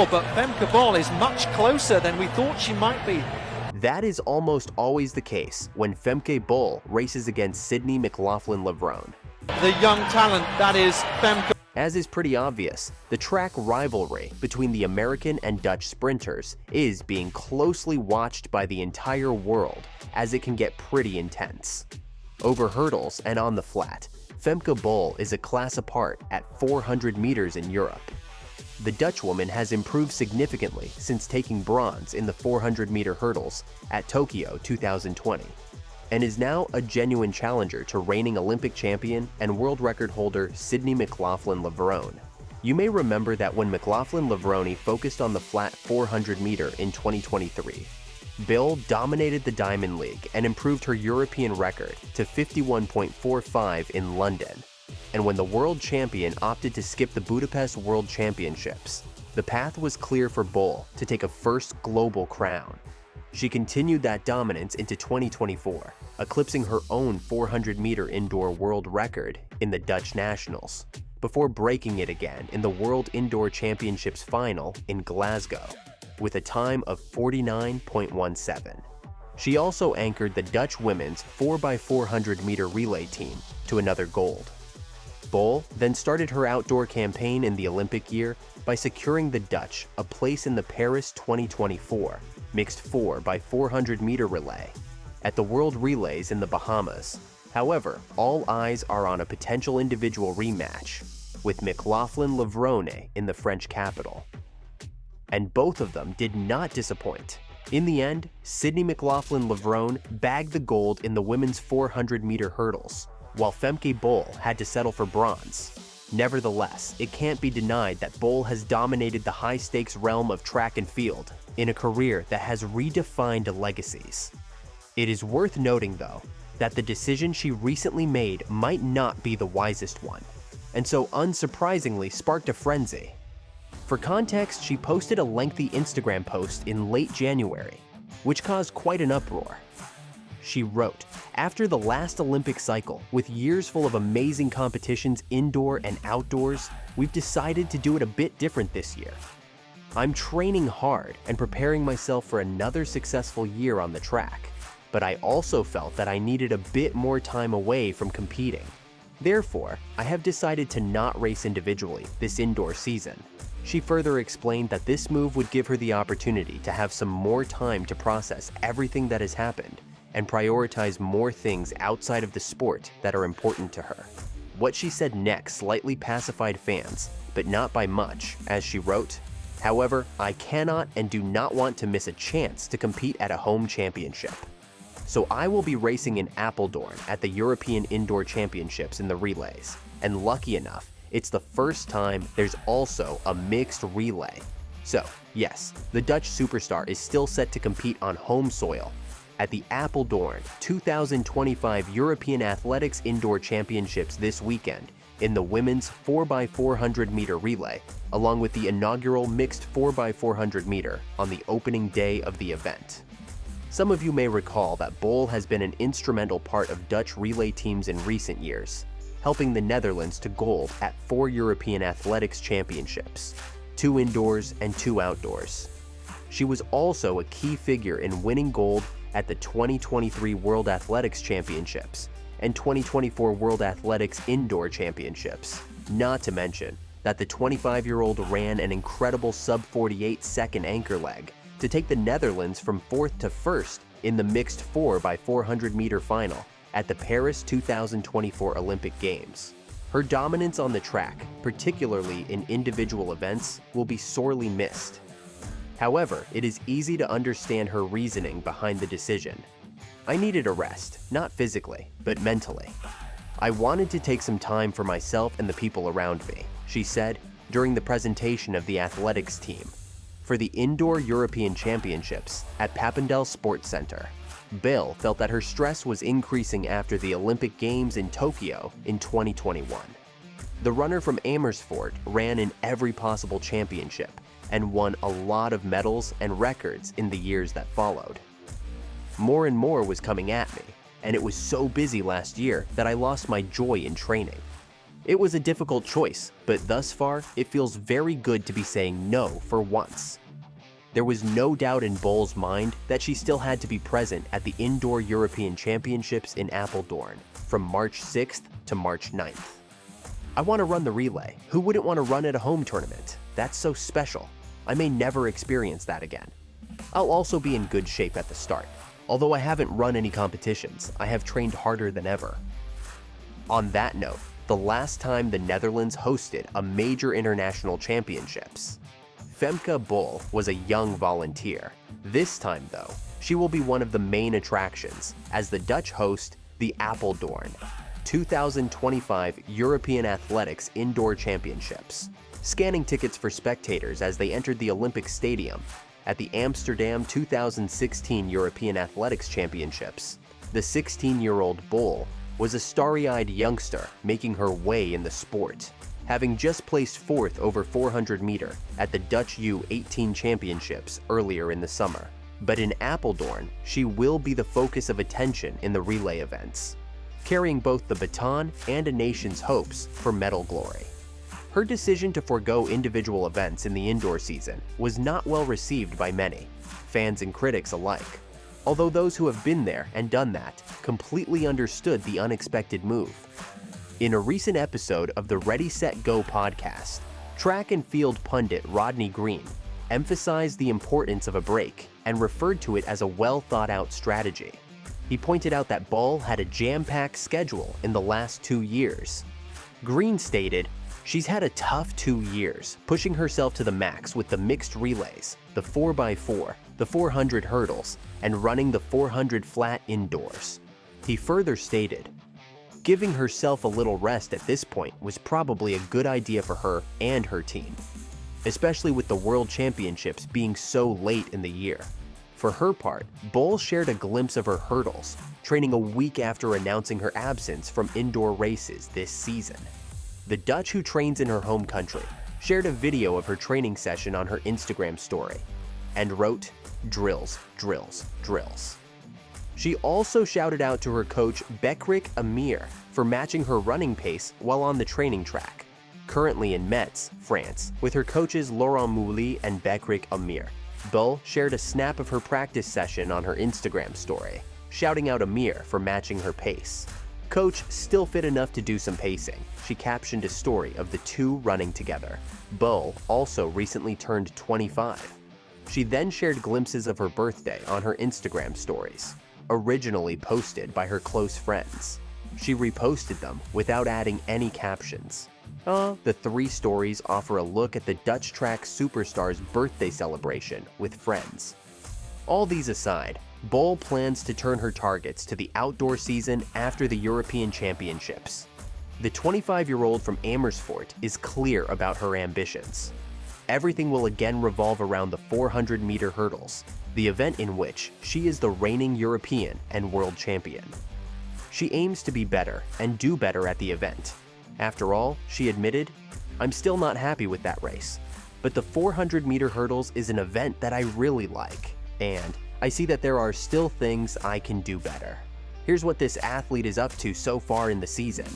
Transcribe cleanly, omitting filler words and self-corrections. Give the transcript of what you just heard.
before, but Femke Bol is much closer than we thought she might be. That is almost always the case when Femke Bol races against Sydney McLaughlin-Levrone. The young talent that is Femke. As is pretty obvious, the track rivalry between the American and Dutch sprinters is being closely watched by the entire world, as it can get pretty intense. Over hurdles and on the flat, Femke Bol is a class apart at 400 meters in Europe. The Dutch woman has improved significantly since taking bronze in the 400-meter hurdles at Tokyo 2020, and is now a genuine challenger to reigning Olympic champion and world record holder Sydney McLaughlin-Levrone. You may remember that when McLaughlin-Levrone focused on the flat 400-meter in 2023, Bol dominated the Diamond League and improved her European record to 51.45 in London. And when the world champion opted to skip the Budapest World Championships, the path was clear for Bol to take a first global crown. She continued that dominance into 2024, eclipsing her own 400-meter indoor world record in the Dutch Nationals, before breaking it again in the World Indoor Championships final in Glasgow, with a time of 49.17. She also anchored the Dutch women's 4x400-meter relay team to another gold. Bol then started her outdoor campaign in the Olympic year by securing the Dutch a place in the Paris 2024 mixed 4x400-meter relay at the World Relays in the Bahamas. However, all eyes are on a potential individual rematch with McLaughlin-Levrone in the French capital. And both of them did not disappoint. In the end, Sydney McLaughlin-Levrone bagged the gold in the women's 400-meter hurdles, while Femke Bol had to settle for bronze. Nevertheless, it can't be denied that Bol has dominated the high-stakes realm of track and field in a career that has redefined legacies. It is worth noting, though, that the decision she recently made might not be the wisest one, and so unsurprisingly sparked a frenzy. For context, she posted a lengthy Instagram post in late January, which caused quite an uproar. She wrote, "After the last Olympic cycle, with years full of amazing competitions indoor and outdoors, we've decided to do it a bit different this year. I'm training hard and preparing myself for another successful year on the track, but I also felt that I needed a bit more time away from competing. Therefore, I have decided to not race individually this indoor season." She further explained that this move would give her the opportunity to have some more time to process everything that has happened and prioritize more things outside of the sport that are important to her. What she said next slightly pacified fans, but not by much, as she wrote, "However, I cannot and do not want to miss a chance to compete at a home championship. So I will be racing in Apeldoorn at the European Indoor Championships in the relays, and lucky enough, it's the first time there's also a mixed relay. So yes, the Dutch superstar is still set to compete on home soil at the Apeldoorn 2025 European Athletics Indoor Championships this weekend in the women's 4x400-meter relay, along with the inaugural mixed 4x400-meter on the opening day of the event." Some of you may recall that Bol has been an instrumental part of Dutch relay teams in recent years, helping the Netherlands to gold at 4 European Athletics Championships, 2 indoors and 2 outdoors. She was also a key figure in winning gold at the 2023 World Athletics Championships and 2024 World Athletics Indoor Championships. Not to mention that the 25-year-old ran an incredible sub-48 second anchor leg to take the Netherlands from 4th to 1st in the mixed 4x400-meter final at the Paris 2024 Olympic Games. Her dominance on the track, particularly in individual events, will be sorely missed. However, it is easy to understand her reasoning behind the decision. "I needed a rest, not physically, but mentally. I wanted to take some time for myself and the people around me," she said during the presentation of the athletics team for the Indoor European Championships at Papendal Sports Center. Bol felt that her stress was increasing after the Olympic Games in Tokyo in 2021. The runner from Amersfoort ran in every possible championship and won a lot of medals and records in the years that followed. "More and more was coming at me, and it was so busy last year that I lost my joy in training. It was a difficult choice, but thus far, it feels very good to be saying no for once. There was no doubt in Bol's mind that she still had to be present at the Indoor European Championships in Apeldoorn from March 6th to March 9th. I want to run the relay. Who wouldn't want to run at a home tournament? That's so special. I may never experience that again. I'll also be in good shape at the start. Although I haven't run any competitions, I have trained harder than ever. On that note, the last time the Netherlands hosted a major international championships, Femke Bol was a young volunteer. This time though, she will be one of the main attractions as the Dutch host the Apeldoorn 2025 European Athletics Indoor Championships, scanning tickets for spectators as they entered the Olympic Stadium at the Amsterdam 2016 European Athletics Championships. The 16-year-old Bol was a starry-eyed youngster making her way in the sport, having just placed fourth over 400 meter at the Dutch U18 Championships earlier in the summer. But in Apeldoorn, she will be the focus of attention in the relay events, carrying both the baton and a nation's hopes for medal glory. Her decision to forego individual events in the indoor season was not well received by many, fans and critics alike, although those who have been there and done that completely understood the unexpected move. In a recent episode of the Ready Set Go podcast, track and field pundit Rodney Green emphasized the importance of a break and referred to it as a well-thought-out strategy. He pointed out that Bol had a jam-packed schedule in the last 2 years. Green stated, "She's had a tough 2 years, pushing herself to the max with the mixed relays, the 4x4, the 400 hurdles, and running the 400 flat indoors." He further stated, "Giving herself a little rest at this point was probably a good idea for her and her team, especially with the World Championships being so late in the year." For her part, Bol shared a glimpse of her hurdles, training a week after announcing her absence from indoor races this season. The Dutch, who trains in her home country, shared a video of her training session on her Instagram story and wrote, "Drills, drills, drills." She also shouted out to her coach Bekrik Amir for matching her running pace while on the training track. Currently in Metz, France, with her coaches Laurent Mouly and Bekrik Amir, Bol shared a snap of her practice session on her Instagram story, shouting out Amir for matching her pace. "Coach, still fit enough to do some pacing," she captioned a story of the two running together. Bol also recently turned 25. She then shared glimpses of her birthday on her Instagram stories, originally posted by her close friends. She reposted them without adding any captions. The 3 stories offer a look at the Dutch track superstar's birthday celebration with friends. All these aside, Bol plans to turn her targets to the outdoor season after the European Championships. The 25-year-old from Amersfoort is clear about her ambitions. Everything will again revolve around the 400-meter hurdles, the event in which she is the reigning European and world champion. She aims to be better and do better at the event. After all, she admitted, "I'm still not happy with that race, but the 400-meter hurdles is an event that I really like, and I see that there are still things I can do better." Here's what this athlete is up to so far in the season.